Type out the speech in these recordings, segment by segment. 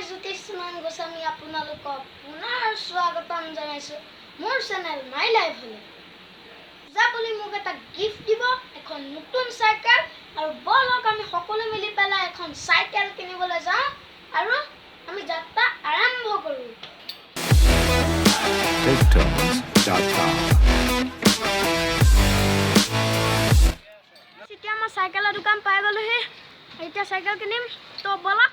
জ্যোতিষমান গোস্বামী আপোনালোকক পুনৰ স্বাগতম জনাইছোঁ মোৰ চেনেল মাই লাইফ হলে পূজা বুলি মোক এটা গিফ্ট দিব এখন নতুন চাইকেল আৰু বলক আমি সকলো মিলি পেলাই এখন চাইকেল কিনিবলৈ যাওঁ আৰু আমি যাত্ৰা আৰম্ভ কৰোঁ এতিয়া মই চাইকেলৰ দোকান পাই গ'লোহি এতিয়া চাইকেল কিনিম তো বলক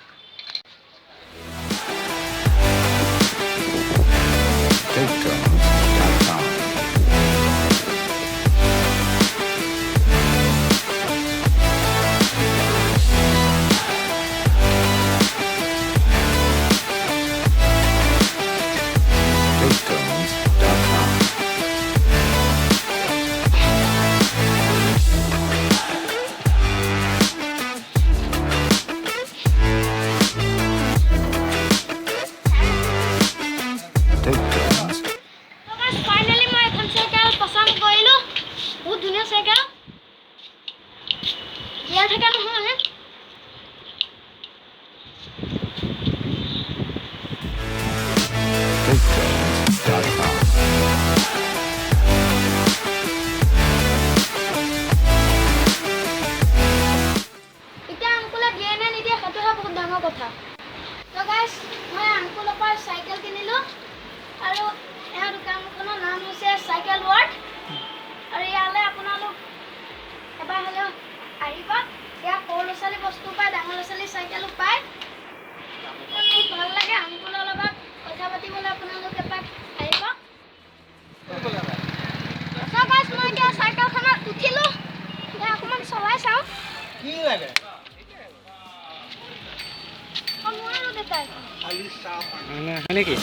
কথা তো গাইস মই আঙ্কুলৰ পৰা চাইকেল কিনিলো আৰু এই দোকানখনৰ নাম হৈছে চাইকেল ৱৰ্ল্ড আৰু ইয়ালে আপোনালোক এবাৰ হলেও আহিবা ইয়া সৰু ল'ৰা-ছোৱালী বস্তু পায় ডাঙৰ ল'ৰা-ছোৱালী চাইকেলো পায় খুব ভাল লাগে আঙ্কুলৰ লগত কথা পাতিবলৈ আপোনালোক এপাক আহিব তো গাইস মই এতিয়া চাইকেলখনত উঠিলো এতিয়া অকমান চলাই চাওঁ কি লাগে Kamu ada tak? Alisa. Mana? Mana ke?